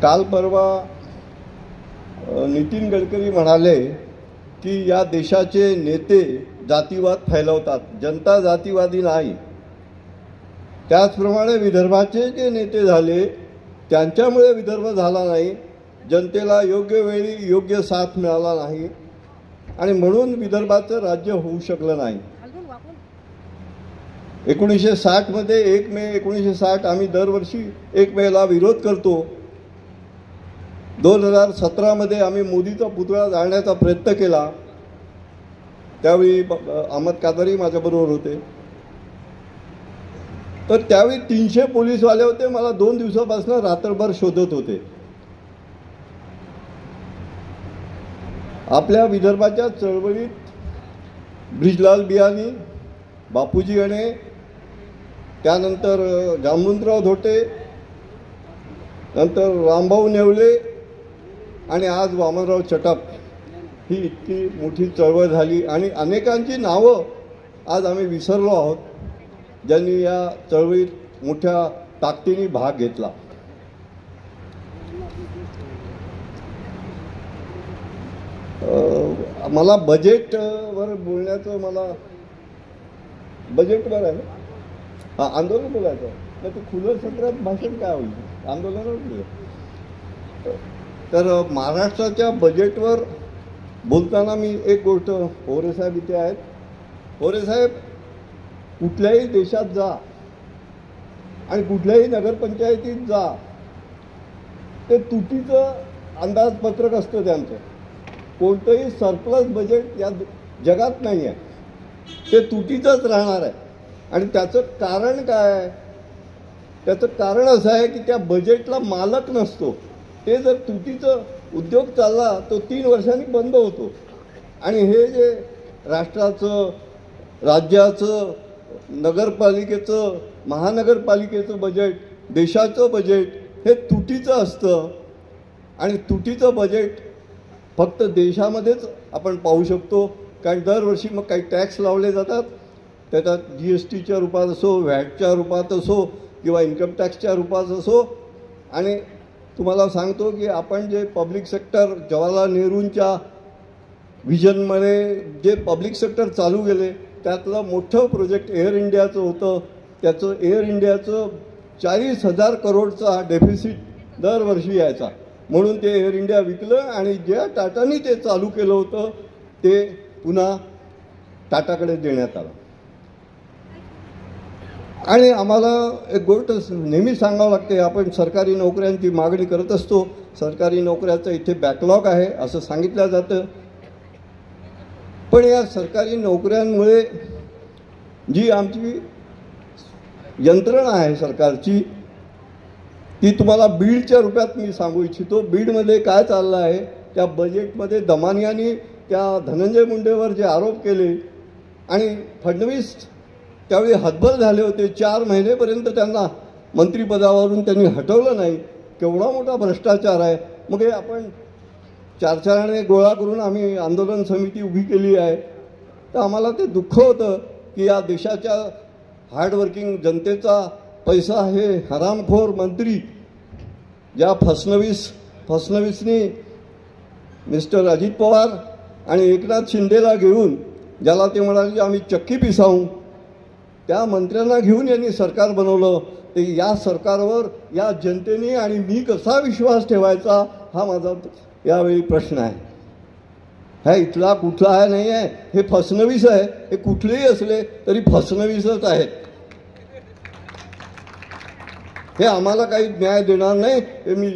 काल परवा नितीन गडकरी म्हणाले की या देशाचे नेते जातीवाद फैलवतात, जनता जातीवादी नाही. त्याचप्रमाणे विदर्भाचे जे नेते झाले त्यांच्यामुळे विदर्भ झाला नाही, जनतेला योग्य वेळी योग्य साथ मिळाला नाही आणि म्हणून विदर्भाचं राज्य होऊ शकलं नाही. 1960 मध्ये 1 मे 1960 आम्ही दरवर्षी 1 मेला विरोध करतो. 2017 मध्ये आम्ही मोदीचा पुतळा जाळण्याचा प्रयत्न केला. त्यावेळी अहमद कादरी माझ्याबरोबर होते. तर त्यावेळी 300 पोलीसवाले होते, मला 2 दिवसापासून रात्रभर शोधत होते. आपल्या विदर्भाच्या चळवळीत ब्रिजलाल बियानी, बापूजी अणे, त्यानंतर जामवंतराव धोटे, नंतर रामभाऊ नेवले आणि आज वामनराव चटप, ही इतकी मोठी चळवळ झाली आणि अनेकांची नावं आज आम्ही विसरलो आहोत ज्यांनी या चळवळीत मोठ्या ताकदीने भाग घेतला. मला बजेटवर बोलण्याचं बजेटवर आहे ना, हां, आंदोलन बोलायचं तर ते खुलं सत्रात भाषण काय होईल, आंदोलनावर बोलू. तर महाराष्ट्राच्या बजेटवर बोलताना मी एक गोष्ट, होरे साहेब इथे आहेत, होरे साहेब, कुठल्याही देशात जा आणि कुठल्याही नगरपंचायतीत जा, ते तुटीचं अंदाजपत्रक असतं त्यांचं. कोणतंही सरप्लस बजेट या जगात नाही आहे, ते तुटीचंच राहणार आहे. आणि त्याचं कारण काय आहे? त्याचं कारण असं आहे की त्या बजेटला मालक नसतो. ते जर तुटीचं उद्योग चालला तो 3 वर्षांनी बंद होतो. आणि हे जे राष्ट्राचं, राज्याचं, नगरपालिकेचं, महानगरपालिकेचं बजेट, देशाचं बजेट हे तुटीचं असतं. आणि तुटीचं बजेट फक्त देशामध्येच आपण पाहू शकतो, कारण दरवर्षी मग काही टॅक्स लावले जातात, त्याच्यात GSTच्या रूपात असो, व्हॅटच्या रूपात असो किंवा इन्कम टॅक्सच्या रूपात असो. आणि तुम्हाला सांगतो की आपण जे पब्लिक सेक्टर, जवाहरलाल नेहरूंच्या व्हिजनमध्ये जे पब्लिक सेक्टर चालू केले त्यातलं मोठं प्रोजेक्ट एअर इंडियाचं होतं. त्याचं एअर इंडियाचं 40,000 करोडचा डेफिसिट दरवर्षी यायचा, म्हणून ते एअर इंडिया विकलं आणि ज्या टाटानी ते चालू केलं होतं ते पुन्हा टाटाकडे देण्यात आलं. आणि आम्हाला एक गोष्ट नेहमी सांगावं लागते, आपण सरकारी नोकऱ्यांची मागणी करत असतो, सरकारी नोकऱ्याचं इथे बॅकलॉग आहे असं सांगितलं जातं. पण या सरकारी नोकऱ्यांमुळे जी आमची यंत्रणा आहे सरकारची, ती तुम्हाला बीडच्या रूपात मी सांगू इच्छितो. बीडमध्ये काय चाललं आहे, त्या बजेटमध्ये दमानियांनी त्या धनंजय मुंडेवर जे आरोप केले आणि फडणवीस त्यावेळी हतबल झाले होते, 4 महिनेपर्यंत त्यांना मंत्रिपदावरून त्यांनी हटवलं नाही. केवढा मोठा भ्रष्टाचार आहे. मग हे आपण 4 गोळा करून आम्ही आंदोलन समिती उभी केली आहे. तर आम्हाला ते दुःख होतं की या देशाच्या हार्डवर्किंग जनतेचा पैसा हे हरामखोर मंत्री, ज्या फसनवीसनी मिस्टर अजित पवार आणि एकनाथ शिंदेला घेऊन, ज्याला ते म्हणाले आम्ही चक्की पिसावू, त्या मंत्र्यांना घेऊन यांनी सरकार बनवलं. ते या सरकारवर या जनतेने आणि मी कसा विश्वास ठेवायचा हा माझा यावेळी प्रश्न आहे. हा इथला कुठला आहे नाही आहे, हे फसनवीस आहे. हे कुठलेही असले तरी फसनवीसच आहेत. हे आम्हाला काही न्याय देणार नाही, हे मी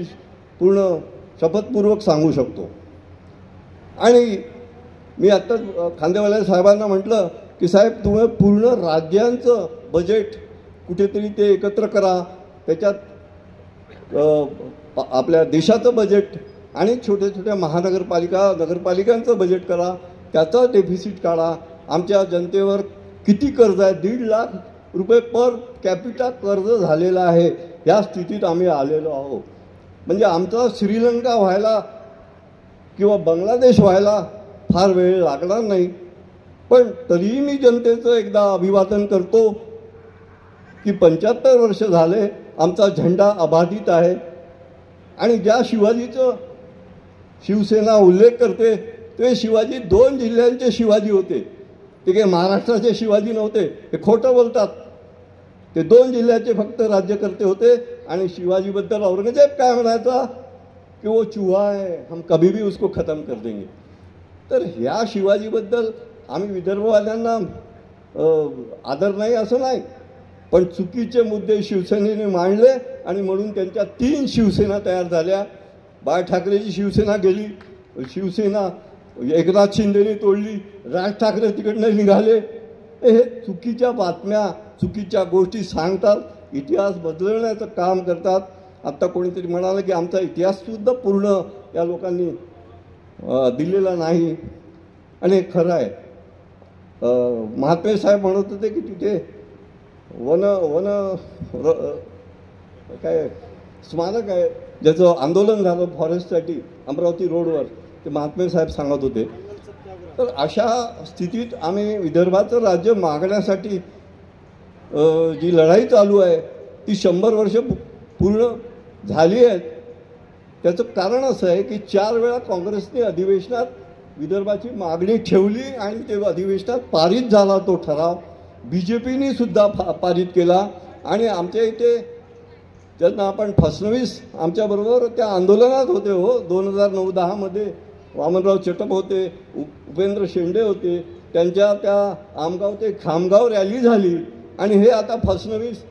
पूर्ण शपथपूर्वक सांगू शकतो. आणि मी आत्ताच खांदेवाले साहेबांना म्हटलं की साहेब, तुम्ही पूर्ण राज्यांचं बजेट कुठेतरी ते एकत्र करा, त्याच्यात आपल्या देशाचं बजेट आणि छोट्या छोट्या नगरपालिकांचं बजेट करा, त्याचा डेफिसिट काढा. आमच्या जनतेवर किती कर्ज आहे, 1.5 लाख रुपये पर कॅपिटा कर्ज झालेलं आहे. या स्थितीत आम्ही आलेलो आहोत. म्हणजे आमचा श्रीलंका व्हायला किंवा बांगलादेश व्हायला फार वेळ लागणार नाही. पण तरीही मी जनतेचं एकदा अभिवादन करतो की 75 वर्ष झाले आमचा झेंडा अबाधित आहे आणि ज्या शिवाजीचं शिवसेना उल्लेख करते ते शिवाजी 2 जिल्ह्यांचे शिवाजी होते, ते काही महाराष्ट्राचे शिवाजी नव्हते, ते खोटं बोलतात. ते 2 जिल्ह्याचे फक्त राज्यकर्ते होते. आणि शिवाजीबद्दल औरंगजेब काय म्हणायचा की वो चूहा है, हम कभी भी उसको खत्म कर देंगे. तर ह्या शिवाजीबद्दल आम्ही विदर्भवाल्यांना आदर नाही असं नाही, पण चुकीचे मुद्दे शिवसेनेने मांडले आणि म्हणून त्यांच्या 3 शिवसेना तयार झाल्या. बाळ ठाकरेची शिवसेना गेली, शिवसेना एकनाथ शिंदेने तोडली, राज ठाकरे तिकडनं निघाले. हे चुकीच्या बातम्या, चुकीच्या गोष्टी सांगतात, इतिहास बदलण्याचं काम करतात. आत्ता कोणीतरी म्हणालं की आमचा इतिहाससुद्धा पूर्ण या लोकांनी दिलेला नाही, आणि हे खरं आहे. महात्मे साहेब म्हणत होते की तिथे वन काय स्मारक आहे ज्याचं आंदोलन झालं फॉरेस्टसाठी अमरावती रोडवर, ते महात्मे साहेब सांगत होते. तर अशा स्थितीत आम्ही विदर्भाचं राज्य मागण्यासाठी जी लढाई चालू आहे ती 100 वर्ष पूर्ण झाली आहेत. त्याचं कारण असं आहे की 4 वेळा काँग्रेसने अधिवेशनात विदर्भाची मागणी ठेवली आणि ते अधिवेशनात पारित झाला तो ठराव. BJPने सुद्धा पारित केला. आणि आमच्या इथे त्यांना आपण फडणवीस आमच्याबरोबर त्या आंदोलनात होते हो. 2009-10 मध्ये वामनराव चटप होते, उपेंद्र शेंडे होते, त्यांच्या त्या आमगाव ते खामगाव रॅली झाली. आणि हे आता फडणवीस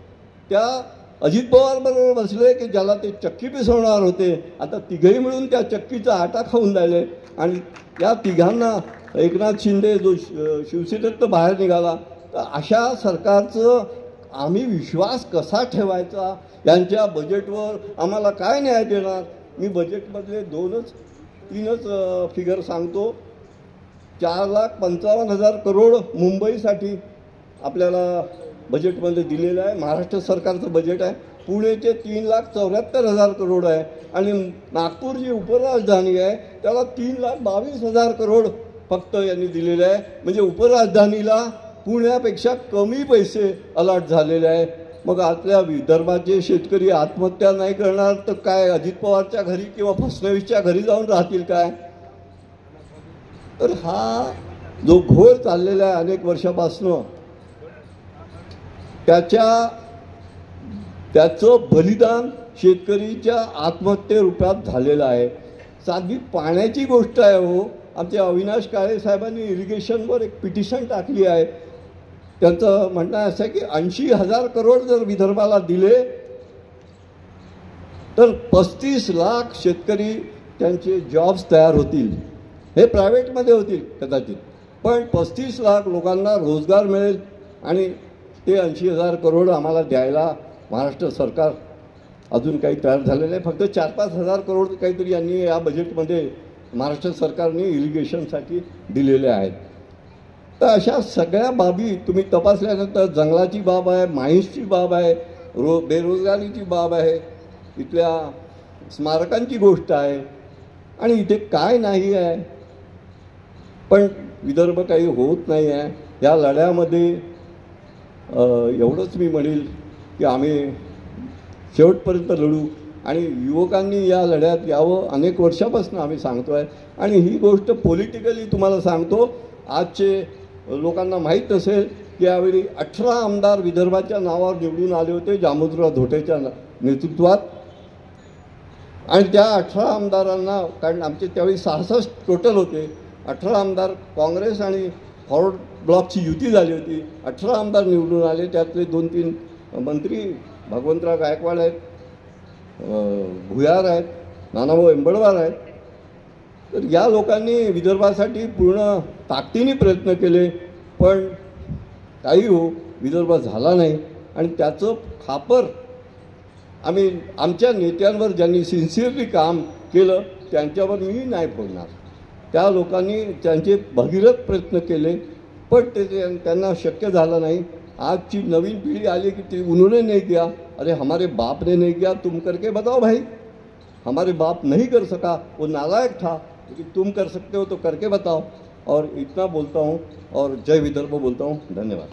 त्या अजित पवार बरोबर बसले की ज्याला ते चक्की पिसवणार होते, आता तिघही मिळून त्या चक्कीचा आटा खाऊन राहिले. आणि या तिघांना एकनाथ शिंदे जो शिवसेनेत बाहेर निघाला. तर अशा सरकारचं आम्ही विश्वास कसा ठेवायचा, यांच्या बजेटवर आम्हाला काय न्याय देणार. मी बजेटमधले 2-3च फिगर सांगतो. 4,55,000 करोड मुंबईसाठी आपल्याला बजेटमध्ये दिलेलं आहे, महाराष्ट्र सरकारचं बजेट आहे. पुणेचे 3,74,000 करोड आहे. आणि नागपूर जी उपराजधानी आहे त्याला 3,22,000 करोड फक्त यांनी दिलेले आहे. म्हणजे उपराजधानीला पुण्यापेक्षा कमी पैसे अलॉट झालेले आहे. मग आपल्या विदर्भाचे शेतकरी आत्महत्या नाही करणार तर काय अजित पवारच्या घरी किंवा फडणवीसच्या घरी जाऊन राहतील काय. तर हा जो घोळ चाललेला आहे अनेक वर्षापासून, त्याचं बलिदान शेतकरीच्या आत्महत्येरूपात झालेलं आहे. साधी पाण्याची गोष्ट आहे हो. आमच्या अविनाश काळे साहेबांनी इरिगेशनवर एक पिटिशन टाकली आहे. त्यांचं म्हणणं असं आहे की 80,000 करोड जर विदर्भाला दिले तर 35 लाख शेतकरी त्यांचे जॉब्स तयार होतील. हे प्रायव्हेटमध्ये होतील कदाचित, पण 35 लाख लोकांना रोजगार मिळेल. आणि ते 80,000 करोड आम्हाला द्यायला महाराष्ट्र सरकार अजून काही तयार झालेलं आहे. फक्त 4-5 करोड काहीतरी यांनी या बजेटमध्ये महाराष्ट्र सरकारने इरिगेशनसाठी दिलेले आहेत. तर अशा सगळ्या बाबी तुम्ही तपासल्यानंतर जंगलाची बाब आहे, माहीसची बाब आहे, बेरोजगारीची बाब आहे, इथल्या स्मारकांची गोष्ट आहे, आणि इथे काय नाही आहे. पण विदर्भ काही होत नाही आहे. या लढ्यामध्ये एवढंच मी म्हणेल की आम्ही शेवटपर्यंत लढू आणि युवकांनी या लढ्यात यावं. अनेक वर्षापासून आम्ही सांगतो आहे. आणि ही गोष्ट पॉलिटिकली तुम्हाला सांगतो, आजचे लोकांना माहीत नसेल की यावेळी 18 आमदार विदर्भाच्या नावावर निवडून आले होते जामोदराव धोटेच्या नेतृत्वात. आणि त्या 18 आमदारांना, कारण आमचे त्यावेळी 66 टोटल होते, 18 आमदार काँग्रेस आणि फॉरवर्ड ब्लॉकची युती झाली होती. 18 आमदार निवडून आले. त्यातले 2-3 मंत्री भगवंतराव गायकवाड आहेत, भुयार आहेत, नानाभाऊ एंबळवार आहेत. तर या लोकांनी विदर्भासाठी पूर्ण ताकदीने प्रयत्न केले, पण काही विदर्भ झाला नाही. आणि त्याचं खापर आम्ही आमच्या नेत्यांवर, ज्यांनी सिन्सिअरली काम केलं त्यांच्यावर मी नाही फोडणार. त्या लोकांनी त्यांचे भगीरथ प्रयत्न केले, पण ते त्यांना शक्य झालं नाही. आजची नवीन पिढी आली की ती उन्होंने नहीं किया, अरे हमारे बाप ने नहीं किया, तुम करके बताओ भाई. हमारे बाप नहीं कर सका, वो नालायक था, लेकिन तुम कर सकते हो तो करके बताओ. और इतना बोलता हूँ और जय विदर्भ बोलता हूँ. धन्यवाद.